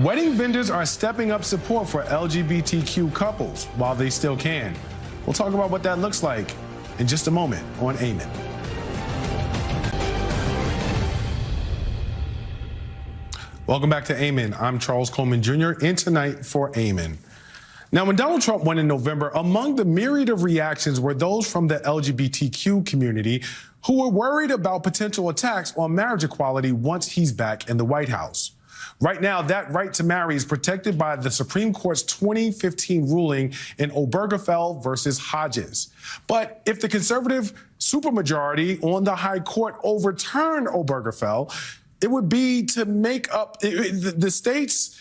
Wedding vendors are stepping up support for LGBTQ couples while they still can. We'll talk about what that looks like in just a moment on Ayman. Welcome back to Ayman. I'm Charles Coleman Jr. in tonight for Ayman. Now, when Donald Trump won in November, among the myriad of reactions were those from the LGBTQ community who were worried about potential attacks on marriage equality once he's back in the White House. Right now, that right to marry is protected by the Supreme Court's 2015 ruling in Obergefell versus Hodges. But if the conservative supermajority on the High Court overturned Obergefell, it would be to make up, the states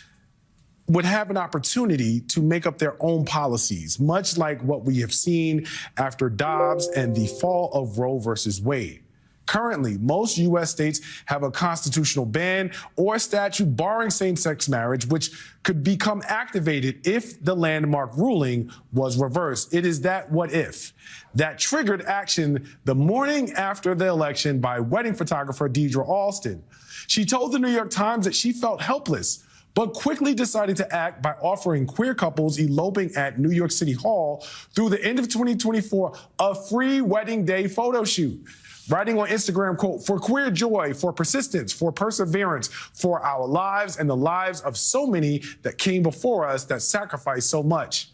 would have an opportunity to make up their own policies, much like what we have seen after Dobbs and the fall of Roe versus Wade. Currently, most U.S. states have a constitutional ban or statute barring same-sex marriage, which could become activated if the landmark ruling was reversed. It is that what if that triggered action the morning after the election by wedding photographer Deirdre Alston. She told the New York Times that she felt helpless, but quickly decided to act by offering queer couples eloping at New York City Hall through the end of 2024 a free wedding day photo shoot. Writing on Instagram, quote, "For queer joy, for persistence, for perseverance, for our lives and the lives of so many that came before us that sacrificed so much."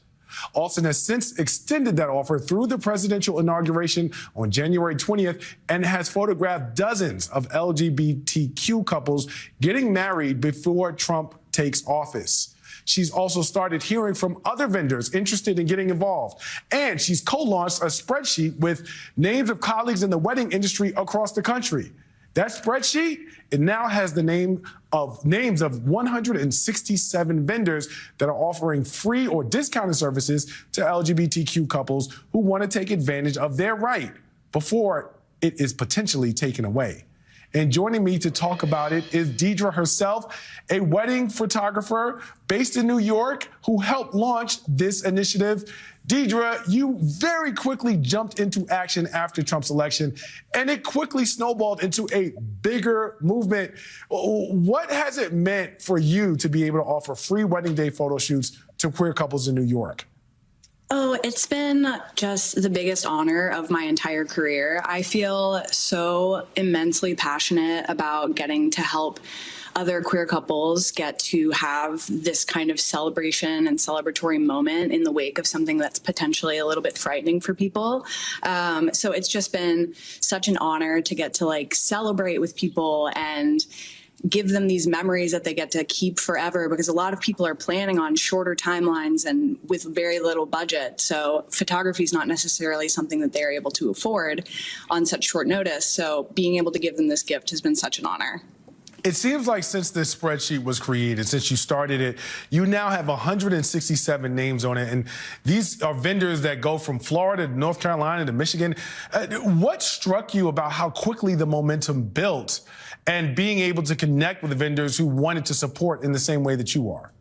Alston has since extended that offer through the presidential inauguration on January 20th and has photographed dozens of LGBTQ couples getting married before Trump takes office. She's also started hearing from other vendors interested in getting involved. And she's co-launched a spreadsheet with names of colleagues in the wedding industry across the country. That spreadsheet, it now has the names of 167 vendors that are offering free or discounted services to LGBTQ couples who want to take advantage of their right before it is potentially taken away. And joining me to talk about it is Deirdre herself, a wedding photographer based in New York who helped launch this initiative. Deirdre, you very quickly jumped into action after Trump's election, and it quickly snowballed into a bigger movement. What has it meant for you to be able to offer free wedding day photo shoots to queer couples in New York? Oh, it's been just the biggest honor of my entire career. I feel so immensely passionate about getting to help other queer couples get to have this kind of celebration and celebratory moment in the wake of something that's potentially a little bit frightening for people. So it's just been such an honor to get to celebrate with people and give them these memories that they get to keep forever, because a lot of people are planning on shorter timelines and with very little budget. So photography is not necessarily something that they're able to afford on such short notice. So being able to give them this gift has been such an honor. It seems like since this spreadsheet was created, since you started it, you now have 167 names on it. And these are vendors that go from Florida to North Carolina to Michigan. What struck you about how quickly the momentum built and being able to connect with the vendors who wanted to support in the same way that you are?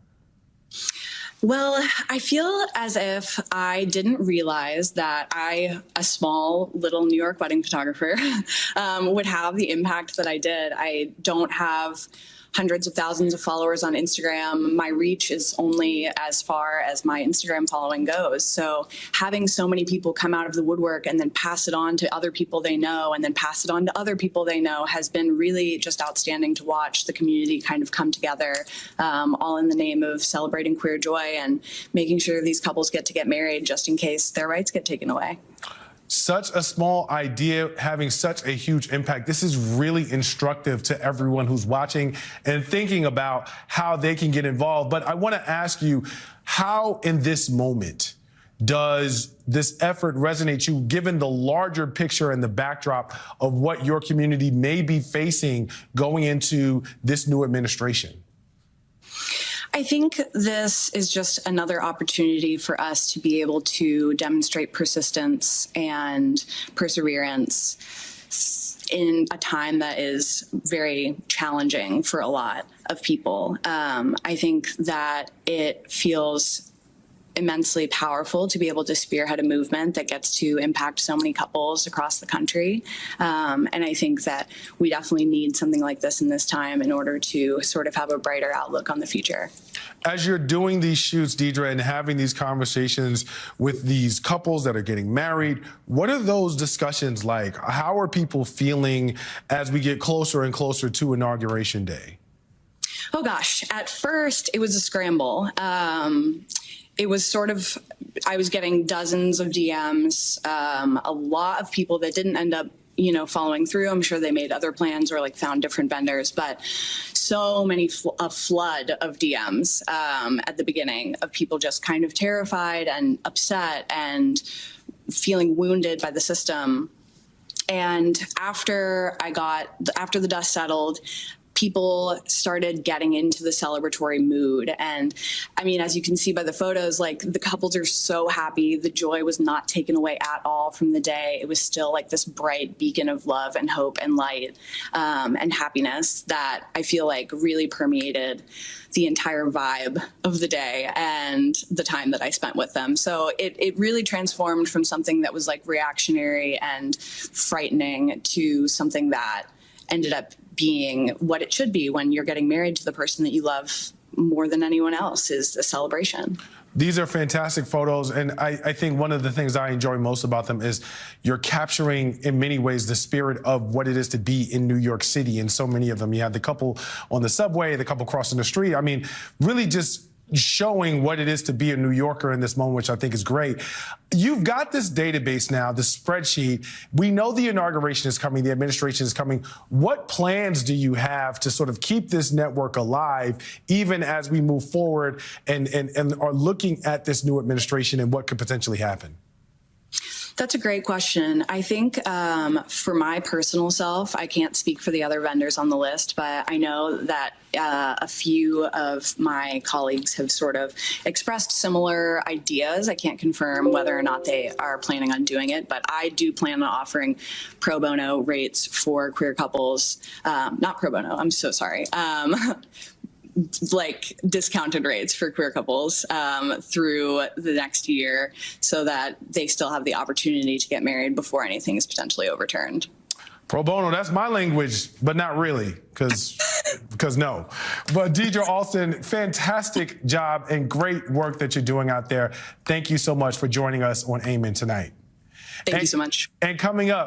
Well, I feel as if I didn't realize that a small little New York wedding photographer, would have the impact that I did. I don't have hundreds of thousands of followers on Instagram. My reach is only as far as my Instagram following goes. So having so many people come out of the woodwork and then pass it on to other people they know and then pass it on to other people they know has been really just outstanding to watch the community kind of come together, all in the name of celebrating queer joy and making sure these couples get to get married just in case their rights get taken away. Such a small idea having such a huge impact. This is really instructive to everyone who's watching and thinking about how they can get involved. But I want to ask you, how in this moment does this effort resonate you, given the larger picture and the backdrop of what your community may be facing going into this new administration? I think this is just another opportunity for us to be able to demonstrate persistence and perseverance in a time that is very challenging for a lot of people. I think that it feels immensely powerful to be able to spearhead a movement that gets to impact so many couples across the country. And I think that we definitely need something like this in this time in order to sort of have a brighter outlook on the future. As you're doing these shoots, Deirdre, and having these conversations with these couples that are getting married, what are those discussions like? How are people feeling as we get closer and closer to Inauguration Day? Oh gosh, at first it was a scramble. It was sort of, I was getting dozens of DMs, a lot of people that didn't end up, following through. I'm sure they made other plans or found different vendors, but so many, a flood of DMs at the beginning of people just kind of terrified and upset and feeling wounded by the system. And after the dust settled, people started getting into the celebratory mood. And I mean, as you can see by the photos, the couples are so happy. The joy was not taken away at all from the day. It was still this bright beacon of love and hope and light and happiness that I feel really permeated the entire vibe of the day and the time that I spent with them. So it really transformed from something that was reactionary and frightening to something that ended up being what it should be when you're getting married to the person that you love more than anyone else, is a celebration. These are fantastic photos, and I think one of the things I enjoy most about them is you're capturing, in many ways, the spirit of what it is to be in New York City. And so many of them, you have the couple on the subway, the couple crossing the street. I mean, really just showing what it is to be a New Yorker in this moment, which I think is great. You've got this database now, this spreadsheet. We know the inauguration is coming, the administration is coming. What plans do you have to sort of keep this network alive, even as we move forward and are looking at this new administration and what could potentially happen? That's a great question. I think for my personal self, I can't speak for the other vendors on the list, but I know that a few of my colleagues have sort of expressed similar ideas. I can't confirm whether or not they are planning on doing it, but I do plan on offering pro bono rates for queer couples. Not pro bono, I'm so sorry. Discounted rates for queer couples through the next year so that they still have the opportunity to get married before anything is potentially overturned. Pro bono, that's my language, but not really, because no. But Deirdre Alston, fantastic job and great work that you're doing out there. Thank you so much for joining us on Ayman tonight. Thank you so much. And coming up,